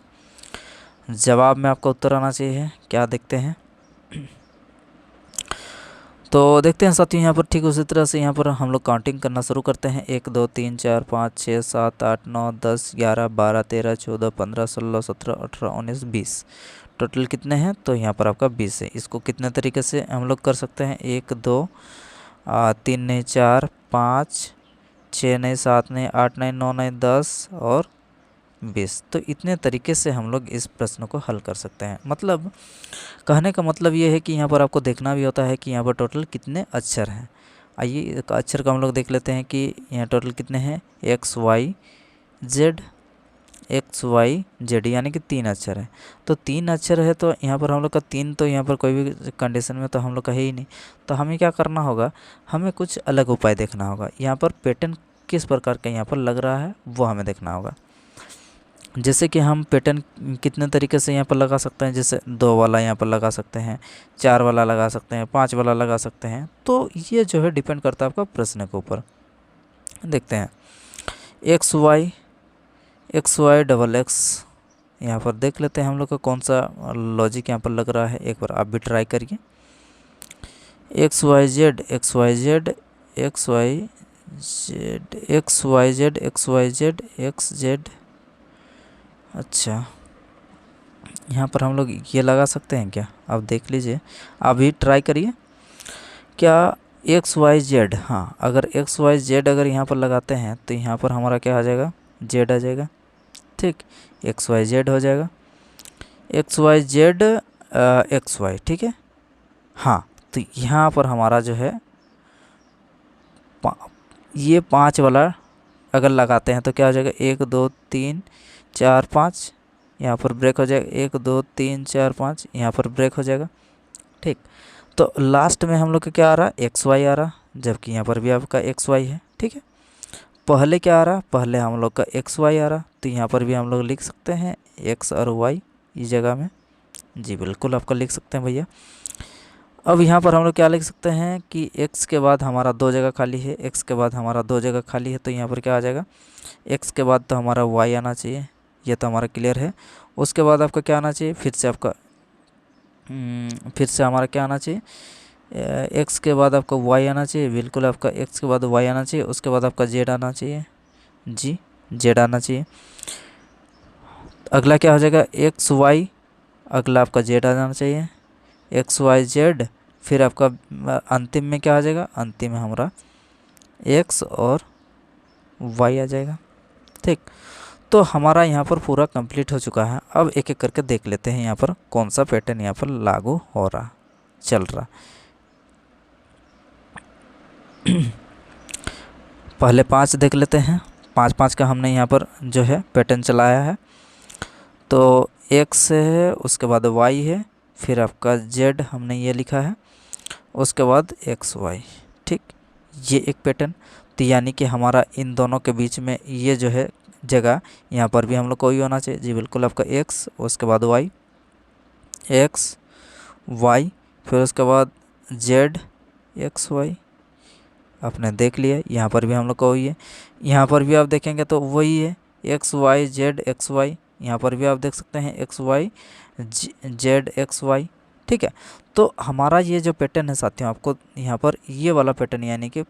जवाब में आपका उत्तर आना चाहिए। क्या देखते हैं? तो देखते हैं साथियों यहाँ पर ठीक उसी तरह से यहाँ पर हम लोग काउंटिंग करना शुरू करते हैं। 1 2 3 4 5 6 7 8 9 10 11 12 13 14 15 16 17 18 19 20। टोटल कितने हैं? तो यहाँ पर आपका 20 है। इसको कितने तरीके से हम लोग कर सकते हैं? 1 2 3 नहीं 4 5 6 नहीं 7 नहीं 8 नहीं 9 नहीं 10 और 20। तो इतने तरीके से हम लोग इस प्रश्न को हल कर सकते हैं। मतलब कहने का मतलब ये है कि यहाँ पर आपको देखना भी होता है कि यहाँ पर टोटल कितने अक्षर हैं। आइए अक्षर का हम लोग देख लेते हैं कि यहाँ टोटल कितने हैं। एक्स वाई जेड यानी कि 3 अक्षर है। तो 3 अक्षर है, तो यहाँ पर हम लोग का 3, तो यहाँ पर कोई भी कंडीशन में तो हम लोग का है ही नहीं। तो हमें क्या करना होगा? हमें कुछ अलग उपाय देखना होगा। यहाँ पर पैटर्न किस प्रकार का यहाँ पर लग रहा है वो हमें देखना होगा। जैसे कि हम पैटर्न कितने तरीके से यहाँ पर लगा सकते हैं। जैसे 2 वाला यहाँ पर लगा सकते हैं, 4 वाला लगा सकते हैं, 5 वाला लगा सकते हैं। तो ये जो है डिपेंड करता है आपका प्रश्न के ऊपर। देखते हैं एक्स वाई डबल एक्स, यहाँ पर देख लेते हैं हम लोग का कौन सा लॉजिक यहाँ पर लग रहा है। एक बार आप भी ट्राई करिए। X Y Z X Y Z X Y Z X Y Z X Y Z X Z. अच्छा, यहाँ पर हम लोग ये लगा सकते हैं क्या? आप देख लीजिए, आप भी ट्राई करिए। क्या एक्स वाई जेड, हाँ अगर एक्स वाई जेड अगर यहाँ पर लगाते हैं तो यहाँ पर हमारा क्या आ जाएगा? जेड आ जाएगा। ठीक, एक्स वाई जेड हो जाएगा। X Y Z X Y, ठीक है। हाँ, तो यहाँ पर हमारा जो है ये 5 वाला अगर लगाते हैं तो क्या हो जाएगा? 1 2 3 4 5, यहाँ पर ब्रेक हो जाएगा। 1 2 3 4 5, यहाँ पर ब्रेक हो जाएगा। ठीक, तो लास्ट में हम लोग का क्या आ रहा? एक्स वाई आ रहा, जबकि यहाँ पर भी आपका एक्स वाई है। ठीक है, पहले क्या आ रहा? पहले हम लोग का एक्स वाई आ रहा, तो यहाँ पर भी हम लोग लिख सकते हैं एक्स और वाई इस जगह में। जी बिल्कुल आपका लिख सकते हैं भैया। अब यहाँ पर हम लोग क्या लिख सकते हैं कि x के बाद हमारा 2 जगह खाली है, x के बाद हमारा 2 जगह खाली है, तो यहाँ पर क्या आ जाएगा? x के बाद तो हमारा y आना चाहिए, ये तो हमारा क्लियर है। उसके बाद आपका क्या आना चाहिए? फिर से हमारा क्या आना चाहिए? x के बाद आपका y आना चाहिए। बिल्कुल आपका x के बाद y आना चाहिए। उसके बाद आपका z आना चाहिए। जी, z आना चाहिए। अगला क्या हो जाएगा? एक्स वाई, अगला आपका z आ जाना चाहिए। एक्स वाई जेड, फिर आपका अंतिम में क्या आ जाएगा? अंतिम में हमारा x और y आ जाएगा। ठीक, तो हमारा यहाँ पर पूरा कंप्लीट हो चुका है। अब एक एक करके देख लेते हैं यहाँ पर कौन सा पैटर्न यहाँ पर लागू हो रहा, चल रहा। पहले 5 देख लेते हैं। 5 का हमने यहाँ पर जो है पैटर्न चलाया है। तो x है, उसके बाद y है, फिर आपका जेड हमने ये लिखा है, उसके बाद एक्स वाई। ठीक, ये एक पैटर्न। तो यानी कि हमारा इन दोनों के बीच में ये जो है जगह, यहाँ पर भी हम लोग को ही होना चाहिए जी बिल्कुल। आपका एक्स, उसके बाद वाई, एक्स वाई, फिर उसके बाद जेड एक्स वाई। आपने देख लिया, यहाँ पर भी हम लोग को वही है। यहाँ पर भी आप देखेंगे तो वही है, X Y Z X Y. यहाँ पर भी आप देख सकते हैं X Y Z X Y. ठीक है, तो हमारा ये जो पैटर्न है साथियों, आपको यहाँ पर ये वाला पैटर्न यानी कि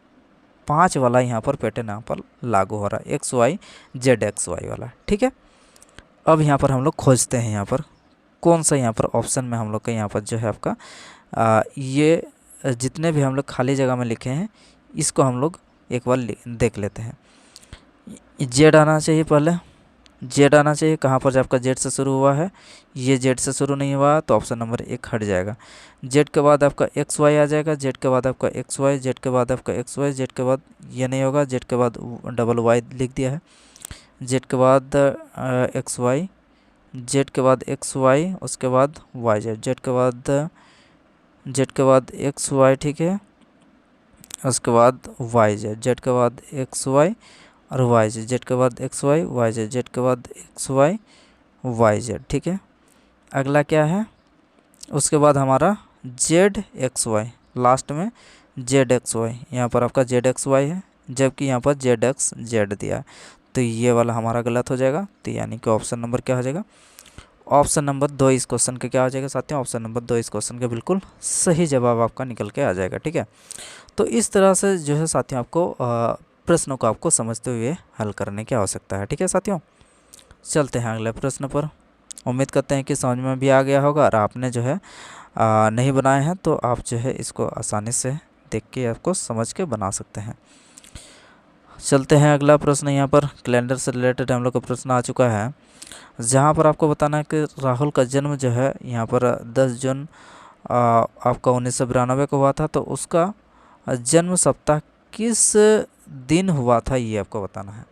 5 वाला यहाँ पर पैटर्न यहाँ पर लागू हो रहा है, X Y Z X Y वाला। ठीक है, अब यहाँ पर हम लोग खोजते हैं यहाँ पर कौन सा यहाँ पर ऑप्शन में हम लोग का यहाँ पर जो है आपका ये जितने भी हम लोग खाली जगह में लिखे हैं इसको हम लोग एक बार देख लेते हैं। जेड आना चाहिए, पहले जेड आना चाहिए। कहाँ पर आपका जेड से शुरू हुआ है, ये जेड से शुरू नहीं हुआ तो ऑप्शन नंबर 1 हट जाएगा। जेड के बाद आपका एक्स वाई आ जाएगा, जेड के बाद आपका एक्स वाई, जेड के बाद आपका एक्स वाई, जेड के बाद ये नहीं होगा, जेड के बाद डबल वाई लिख दिया है, जेड के बाद एक्स वाई, जेड के बाद एक्स वाई, उसके बाद वाई जेड, जेड के बाद एक्स वाई। ठीक है, उसके बाद वाई जेड, जेड के बाद एक्स वाई और वाई जेड, जेड के बाद X Y Y Z, Z के बाद एक्स वाई वाई जेड। ठीक है, अगला क्या है, उसके बाद हमारा जेड एक्स वाई, लास्ट में जेड एक्स वाई। यहाँ पर आपका जेड एक्स वाई है, जबकि यहाँ पर जेड एक्स जेड दिया है, तो ये वाला हमारा गलत हो जाएगा। तो यानी कि ऑप्शन नंबर क्या हो जाएगा, ऑप्शन नंबर 2 इस क्वेश्चन का क्या हो जाएगा साथियों, ऑप्शन नंबर 2 इस क्वेश्चन का बिल्कुल सही जवाब आपका निकल के आ जाएगा। ठीक है, तो इस तरह से जो है साथियों आपको प्रश्नों को आपको समझते हुए हल करने की आवश्यकता है। ठीक है साथियों, चलते हैं अगले प्रश्न पर। उम्मीद करते हैं कि समझ में भी आ गया होगा, और आपने जो है नहीं बनाए हैं तो आप जो है इसको आसानी से देख के आपको समझ के बना सकते हैं। चलते हैं अगला प्रश्न। यहाँ पर कैलेंडर से रिलेटेड हम लोग का प्रश्न आ चुका है, जहाँ पर आपको बताना है कि राहुल का जन्म जो है यहाँ पर 10 जून आपका 1992 को हुआ था, तो उसका जन्म सप्ताह किस दिन हुआ था ये आपको बताना है।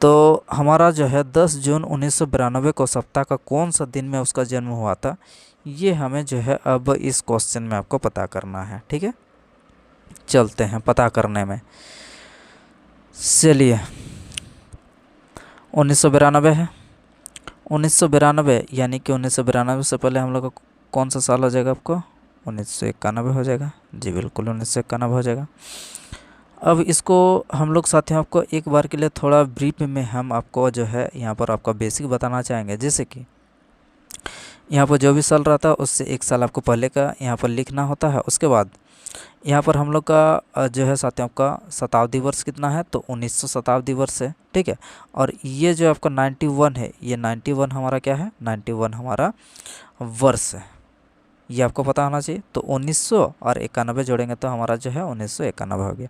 तो हमारा जो है 10 जून 1992 को सप्ताह का कौन सा दिन में उसका जन्म हुआ था, ये हमें जो है अब इस क्वेश्चन में आपको पता करना है। ठीक है, चलते हैं पता करने में। चलिए 1992 है, 1992 यानी कि 1992 से पहले हम लोग का कौन सा साल हो जाएगा आपको, 1991 हो जाएगा जी बिल्कुल, 1991 हो जाएगा। अब इसको हम लोग साथियों आपको एक बार के लिए थोड़ा ब्रीफ में हम आपको जो है यहाँ पर आपका बेसिक बताना चाहेंगे। जैसे कि यहाँ पर जो भी साल रहता है उससे एक साल आपको पहले का यहाँ पर लिखना होता है। उसके बाद यहाँ पर हम लोग का जो है साथियों आपका शताब्दी वर्ष कितना है, तो 1900 शताब्दी वर्ष है। ठीक है, और ये जो आपका 91 है, ये 91 हमारा क्या है, 91 हमारा वर्ष है, ये आपको पता होना चाहिए। तो 1900 और 91 जोड़ेंगे तो हमारा जो है 1991 हो गया।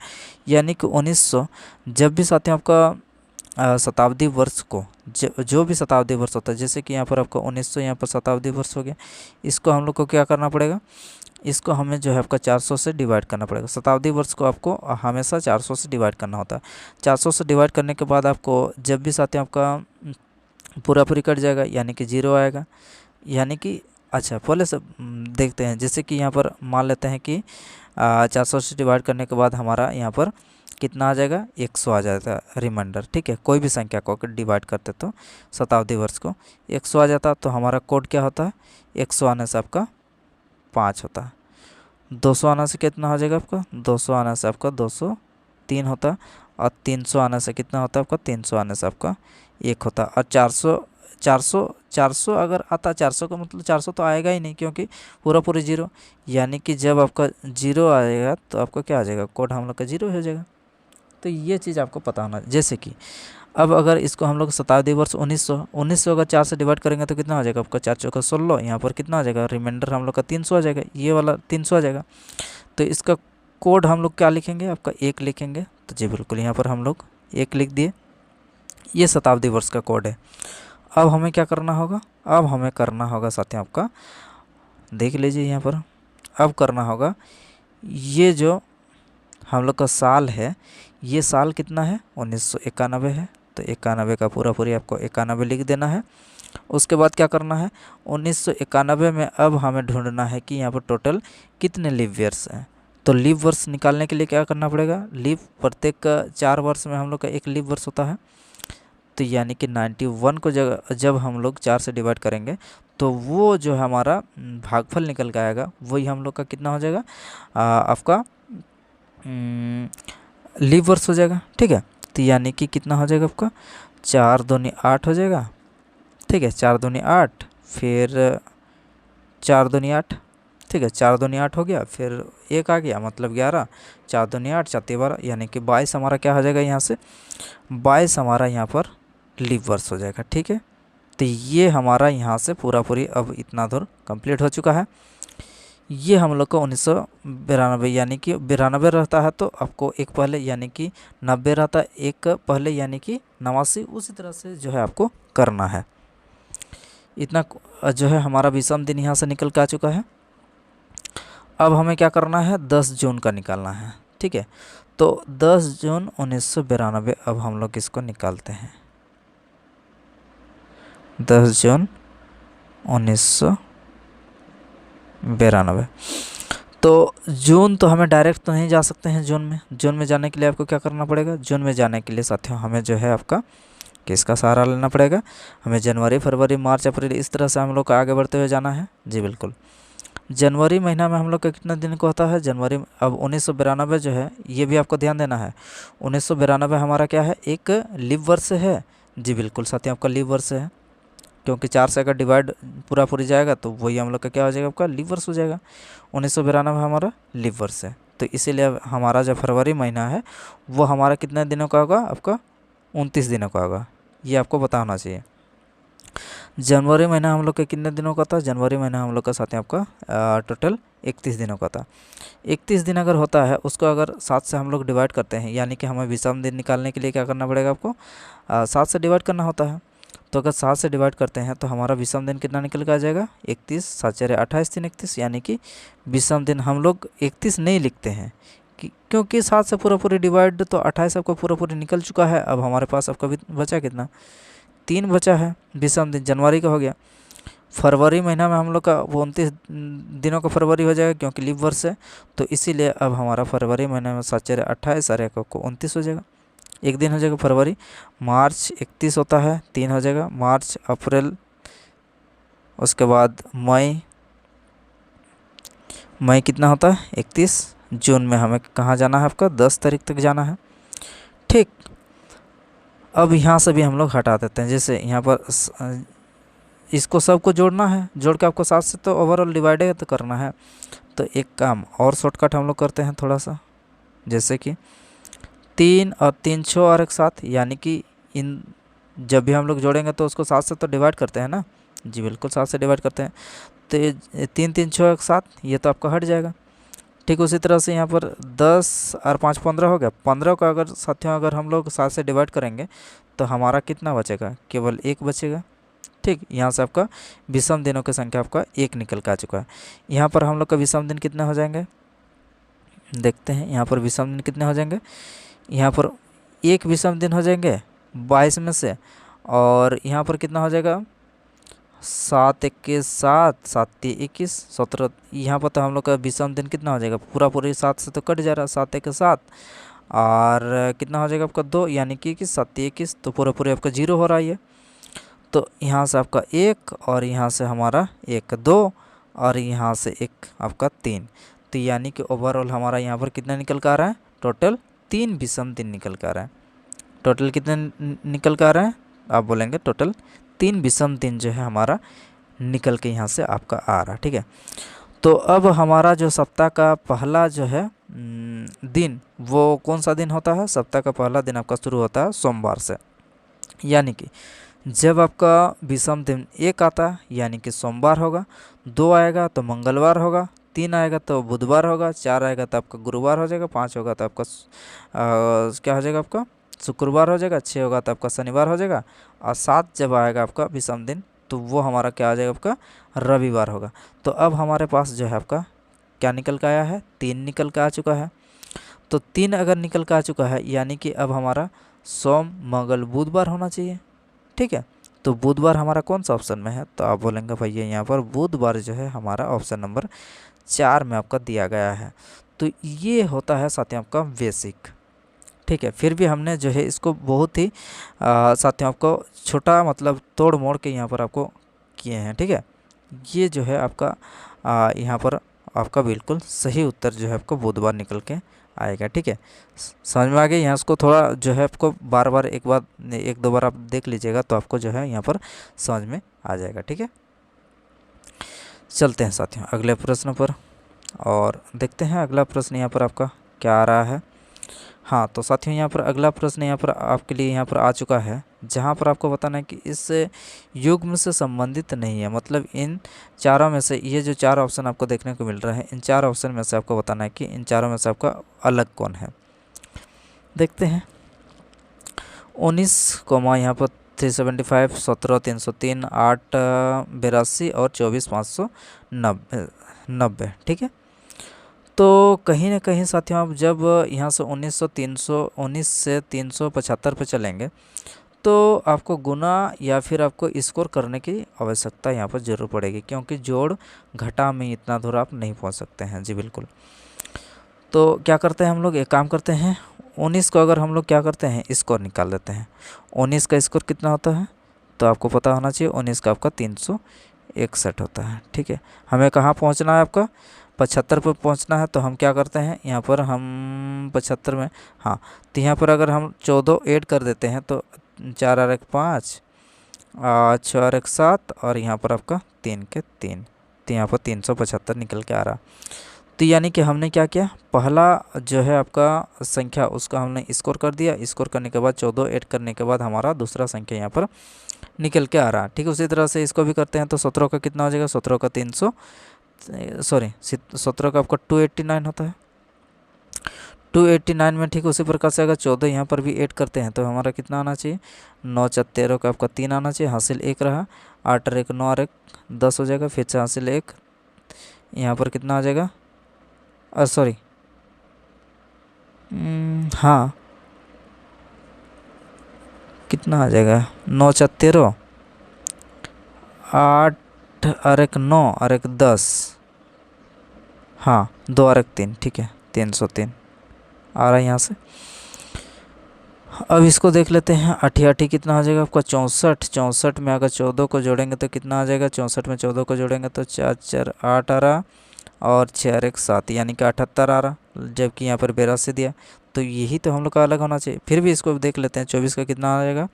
यानी कि 1900 जब भी साथियों आपका शताब्दी वर्ष को जो भी शताब्दी वर्ष होता है, जैसे कि यहाँ पर आपका 1900 यहाँ पर शताब्दी वर्ष हो गया, इसको हम लोग को क्या करना पड़ेगा, इसको हमें जो है आपका 400 से डिवाइड करना पड़ेगा। शताब्दी वर्ष को आपको हमेशा 400 से डिवाइड करना होता है। 400 से डिवाइड करने के बाद आपको जब भी साथियों आपका पूरा कट जाएगा यानी कि 0 आएगा। यानी कि अच्छा पहले से देखते हैं, जैसे कि यहाँ पर मान लेते हैं कि 400 से डिवाइड करने के बाद हमारा यहाँ पर कितना आ जाएगा, 100 आ जाता है रिमाइंडर। ठीक है, कोई भी संख्या को डिवाइड करते तो शताब्दी वर्ष को 100 आ जाता, तो हमारा कोड क्या होता है, 100 आने से आपका 5 होता है, 200 आने से कितना हो जाएगा आपका, 200 आने से आपका 203 होता, और 300 आने से कितना होता है आपका, 300 आने से आपका 1 होता, और 400 अगर आता, 400 का मतलब 400 तो आएगा ही नहीं क्योंकि पूरी 0। यानी कि जब आपका 0 आएगा तो आपका क्या आ जाएगा, कोड हम लोग का 0 हो जाएगा। तो ये चीज़ आपको पता होना। जैसे कि अब अगर इसको हम लोग शताब्दी वर्ष 1900 अगर 4 से डिवाइड करेंगे तो कितना हो जाएगा आपका, 4 चौका 16, यहाँ पर कितना आ जाएगा, रिमाइंडर हम लोग का 300 आ जाएगा, ये वाला 300 आ जाएगा। तो इसका कोड हम लोग क्या लिखेंगे, आपका 1 लिखेंगे। तो जी बिल्कुल, यहाँ पर हम लोग 1 लिख दिए, ये शताब्दी वर्ष का कोड है। अब हमें क्या करना होगा, अब हमें करना होगा साथियों आपका, देख लीजिए यहाँ पर, अब करना होगा ये जो हम लोग का साल है, ये साल कितना है, 1991 है। तो 91 का पूरा पूरी आपको 91 लिख देना है। उसके बाद क्या करना है, 1991 में अब हमें ढूंढना है कि यहाँ पर टोटल कितने लीप ईयर्स हैं। तो लीप वर्ष निकालने के लिए क्या करना पड़ेगा, लीप प्रत्येक 4 वर्ष में हम लोग का एक लीप वर्ष होता है। तो यानी कि 91 को जब हम लोग 4 से डिवाइड करेंगे तो वो जो हमारा भागफल निकल के आएगा वही हम लोग का कितना हो जाएगा, आपका लीप वर्ष हो जाएगा। ठीक है, तो यानी कि कितना हो जाएगा आपका, 4 दूनी 8 हो जाएगा। ठीक है, 4 दूनी 8, फिर 4 दूनी 8। ठीक है, 4 दूनी 8 हो गया, फिर एक आ गया मतलब 11, 4 दूनी 8, 4 12, यानी कि 22 हमारा क्या हो जाएगा, यहाँ से 22 हमारा यहाँ पर लीप वर्ष हो जाएगा। ठीक है, तो ये हमारा यहाँ से पूरा पूरी अब इतना दूर कंप्लीट हो चुका है। ये हम लोग को 1992 यानी कि 92 रहता है तो आपको एक पहले यानी कि 90 रहता है एक पहले यानी कि 89, उसी तरह से जो है आपको करना है। इतना जो है हमारा विषम दिन यहाँ से निकल के आ चुका है। अब हमें क्या करना है, 10 जून का निकालना है। ठीक है, तो 10 जून 1992 अब हम लोग इसको निकालते हैं। 10 जून 1992। तो जून तो हमें डायरेक्ट तो नहीं जा सकते हैं जून में जाने के लिए आपको क्या करना पड़ेगा, जून में जाने के लिए साथियों हमें जो है आपका किसका सहारा लेना पड़ेगा, हमें जनवरी फरवरी मार्च अप्रैल इस तरह से हम लोग को आगे बढ़ते हुए जाना है। जी बिल्कुल, जनवरी महीना में हम लोग का कितना दिन को होता है, जनवरी अब 1992 जो है ये भी आपको ध्यान देना है। 1992 हमारा क्या है, एक लीप वर्ष है। जी बिल्कुल साथियों, आपका लीप वर्ष है, क्योंकि 4 से अगर डिवाइड पूरा पूरी जाएगा तो वही हम लोग का क्या हो जाएगा, आपका लीप वर्ष हो जाएगा। 1992 हमारा लीप वर्ष है, तो इसीलिए हमारा जो फरवरी महीना है वो हमारा कितने दिनों का होगा, आपका 29 दिनों का होगा। ये आपको पता होना चाहिए। जनवरी महीना हम लोग के कितने दिनों का था, जनवरी महीना हम लोग का साथ ही आपका टोटल 31 दिनों का था। 31 दिन अगर होता है उसको अगर 7 से हम लोग डिवाइड करते हैं, यानी कि हमें विषम दिन निकालने के लिए क्या करना पड़ेगा, आपको 7 से डिवाइड करना होता है। तो अगर 7 से डिवाइड करते हैं तो हमारा विषम दिन कितना निकल के आ जाएगा, 31, 7 4 28 3 31, यानी कि विषम दिन हम लोग 31 नहीं लिखते हैं क्योंकि 7 से पूरा पूरी डिवाइड तो 28 आपका पूरा पूरी निकल चुका है। अब हमारे पास आपका बचा कितना, 3 बचा है विषम दिन, जनवरी का हो गया। फरवरी महीना में हम लोग का 29 दिनों का फरवरी हो जाएगा क्योंकि लीप वर्ष है, तो इसीलिए अब हमारा फरवरी महीने में 7 4 28 सारे को 29 हो जाएगा, एक दिन हो जाएगा फरवरी। मार्च 31 होता है, 3 हो जाएगा, मार्च अप्रैल, उसके बाद मई कितना होता है 31। जून में हमें कहाँ जाना है, आपका 10 तारीख तक जाना है। ठीक, अब यहाँ से भी हम लोग हटा देते हैं, जैसे यहाँ पर इसको सबको जोड़ना है, जोड़ के आपको 7 से तो ओवरऑल डिवाइड तो करना है। तो एक काम और शॉर्टकट हम लोग करते हैं थोड़ा सा, जैसे कि 3 और 3 6 और एक 7, यानी कि इन जब भी हम लोग जोड़ेंगे तो उसको 7 से तो डिवाइड करते हैं ना। जी बिल्कुल, 7 से डिवाइड करते हैं, तो 3 3 6 एक 7, ये तो आपका हट जाएगा। ठीक उसी तरह से यहाँ पर 10 और 5 15 हो गया। 15 का अगर साथियों अगर हम लोग 7 से डिवाइड करेंगे तो हमारा कितना बचेगा, केवल 1 बचेगा। ठीक, यहाँ से आपका विषम दिनों की संख्या आपका 1 निकल के आ चुका है। यहाँ पर हम लोग का विषम दिन कितने हो जाएंगे, देखते हैं यहाँ पर विषम दिन कितने हो जाएंगे। यहाँ पर एक विषम दिन हो जाएंगे 22 में से, और यहाँ पर कितना हो जाएगा 7 21 7 7 3 21 17। यहाँ पर तो हम लोग का विषम दिन कितना हो जाएगा, पूरा पूरी 7 से तो कट जा रहा है, 7 1 7, और कितना हो जाएगा आपका 2, यानी कि 21 7 21, तो पूरा पूरी आपका 0 हो रहा है ये। तो यहाँ से आपका 1, और यहाँ से हमारा 1 2, और यहाँ से 1 आपका 3, तो यानी कि ओवरऑल हमारा यहाँ पर कितना निकल कर आ रहा है, टोटल 3 विषम दिन निकल कर आ रहा है। टोटल कितने निकल कर आ रहा है, आप बोलेंगे टोटल 3 विषम दिन जो है हमारा निकल के यहाँ से आपका आ रहा है। ठीक है, तो अब हमारा जो सप्ताह का पहला जो है दिन, वो कौन सा दिन होता है, सप्ताह का पहला दिन आपका शुरू होता है सोमवार से, यानी कि जब आपका विषम दिन 1 आता है यानी कि सोमवार होगा, 2 आएगा तो मंगलवार होगा, 3 आएगा तो बुधवार होगा, 4 आएगा तो आपका गुरुवार हो जाएगा, 5 होगा तो आपका क्या हो जाएगा, आपका शुक्रवार हो जाएगा, 6 होगा तो आपका शनिवार हो जाएगा, और 7 जब आएगा आपका विषम दिन तो वो हमारा क्या आ जाएगा, आपका रविवार होगा। तो अब हमारे पास जो है आपका क्या निकल के आया है, 3 निकल के आ चुका है। तो 3 अगर निकल के आ चुका है यानी कि अब हमारा सोम मंगल बुधवार होना चाहिए। ठीक है, तो बुधवार हमारा कौन सा ऑप्शन में है, तो आप बोलेंगे भैया यहाँ पर बुधवार जो है हमारा ऑप्शन नंबर 4 में आपका दिया गया है। तो ये होता है साथियों आपका बेसिक। ठीक है, फिर भी हमने जो है इसको बहुत ही साथियों आपको छोटा मतलब तोड़ मोड़ के यहाँ पर आपको किए हैं। ठीक है, ये जो है आपका यहाँ पर आपका बिल्कुल सही उत्तर जो है आपको बुधवार निकल के आएगा। ठीक है, समझ में आ गया। यहाँ उसको थोड़ा जो है आपको बार बार एक दो बार आप देख लीजिएगा तो आपको जो है यहाँ पर समझ में आ जाएगा। ठीक है, चलते हैं साथियों अगले प्रश्न पर और देखते हैं अगला प्रश्न यहाँ पर आपका क्या आ रहा है। हाँ, तो साथियों यहाँ पर अगला प्रश्न यहाँ पर आपके लिए यहाँ पर आ चुका है, जहाँ पर आपको बताना है कि इस युग्म से संबंधित नहीं है। मतलब इन चारों में से ये जो 4 ऑप्शन आपको देखने को मिल रहे हैं, इन 4 ऑप्शन में से आपको बताना है कि इन चारों में से आपका अलग कौन है। देखते हैं 19 कोमा यहाँ पर 375, 17 303, 8 82 और 24 590। ठीक है, तो कहीं ना कहीं साथियों आप जब यहाँ से 19 से 375 पे चलेंगे तो आपको गुना या फिर आपको स्कोर करने की आवश्यकता यहाँ पर ज़रूर पड़ेगी, क्योंकि जोड़ घटा में इतना दूर आप नहीं पहुँच सकते हैं। जी बिल्कुल, तो क्या करते हैं हम लोग, एक काम करते हैं 19 को अगर हम लोग क्या करते हैं स्कोर निकाल देते हैं। 19 का स्कोर कितना होता है, तो आपको पता होना चाहिए 19 का आपका 361 होता है। ठीक है, हमें कहाँ पहुँचना है, आपका 75 पर पहुंचना है। तो हम क्या करते हैं यहाँ पर हम 75 में, हाँ, तो यहाँ पर अगर हम 14 ऐड कर देते हैं तो 4 और 1 5, 6 और 1 7 और यहाँ पर आपका 3 के 3, तो यहाँ पर 375 निकल के आ रहा। तो यानी कि हमने क्या किया, पहला जो है आपका संख्या उसका हमने स्कोर कर दिया। स्कोर करने के बाद 14 ऐड करने के बाद हमारा दूसरा संख्या यहाँ पर निकल के आ रहा। ठीक है, उसी तरह से इसको भी करते हैं। तो 17 का कितना हो जाएगा, 17 का 17 का आपका 289 होता है। 289 में ठीक उसी प्रकार से अगर 14 यहाँ पर भी ऐड करते हैं तो हमारा कितना आना चाहिए, 9 4 13 का आपका 3 आना चाहिए, हासिल 1 रहा। 8 और 1 9 और 1 10 हो जाएगा, फिर से हासिल 1, यहाँ पर कितना आ जाएगा, सॉरी हाँ कितना आ जाएगा, 9 4 13, 8 और 1 9 और 1 10, हाँ 2 और 1 3, ठीक है 303 आ रहा है यहाँ से। अब इसको देख लेते हैं, 8 कितना आ जाएगा आपका 64। 64 में अगर 14 को जोड़ेंगे तो कितना आ जाएगा, 64 में 14 को जोड़ेंगे तो 4 4 8 आ रहा और 6 और 1 7, यानी कि 78 आ रहा, जबकि यहाँ पर 82 दिया। तो यही तो हम लोग का अलग होना चाहिए। फिर भी इसको देख लेते हैं, 24 का कितना आ जाएगा,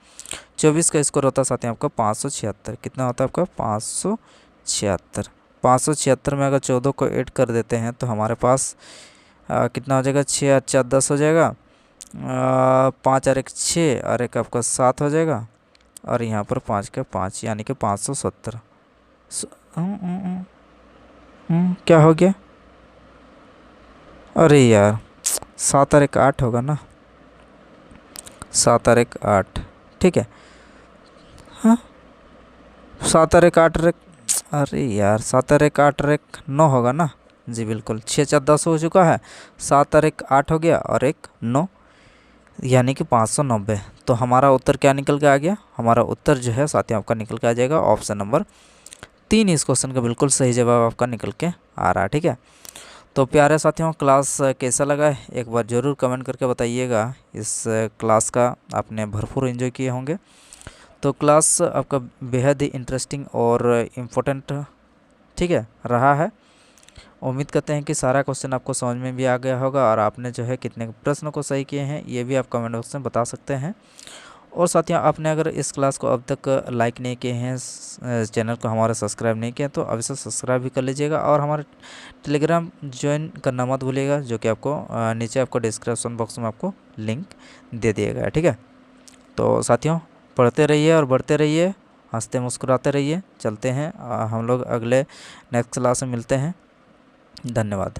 24 का स्कोर होता है साथ ही आपका 576। कितना होता है आपका 576। 576 में अगर 14 को ऐड कर देते हैं तो हमारे पास कितना हो जाएगा, 6 और 4 10 हो जाएगा, 5 और 1 6 और 1 आपका 7 हो जाएगा और यहाँ पर 5 का 5 यानी कि 570। क्या हो गया, अरे यार 7 और 1 8 होगा ना, 7 और 1 8, ठीक है, हाँ 7 और 1 8 और 1, अरे यार 7 और 1 8 और 1 9 होगा ना। जी बिल्कुल, 6 4 10 हो चुका है, 7 और 1 8 हो गया और 1 9, यानी कि 590। तो हमारा उत्तर क्या निकल के आ गया, हमारा उत्तर जो है साथियों आपका निकल के आ जाएगा ऑप्शन नंबर 3। इस क्वेश्चन का बिल्कुल सही जवाब आपका निकल के आ रहा है। ठीक है, तो प्यारे साथियों क्लास कैसा लगा है एक बार ज़रूर कमेंट करके बताइएगा। इस क्लास का आपने भरपूर एंजॉय किए होंगे। तो क्लास आपका बेहद ही इंटरेस्टिंग और इम्पोर्टेंट ठीक है रहा है। उम्मीद करते हैं कि सारा क्वेश्चन आपको समझ में भी आ गया होगा और आपने जो है कितने प्रश्न को सही किए हैं ये भी आप कमेंट बॉक्स में बता सकते हैं। और साथियों आपने अगर इस क्लास को अब तक लाइक नहीं किए हैं, चैनल को हमारा सब्सक्राइब नहीं किया तो अवश्य सब्सक्राइब भी कर लीजिएगा और हमारे टेलीग्राम ज्वाइन करना मत भूलिएगा, जो कि आपको नीचे आपको डिस्क्रिप्शन बॉक्स में आपको लिंक दे दिया गया है। ठीक है, तो साथियों पढ़ते रहिए और बढ़ते रहिए, हंसते मुस्कुराते रहिए। चलते हैं हम लोग अगले नेक्स्ट क्लास में मिलते हैं। धन्यवाद।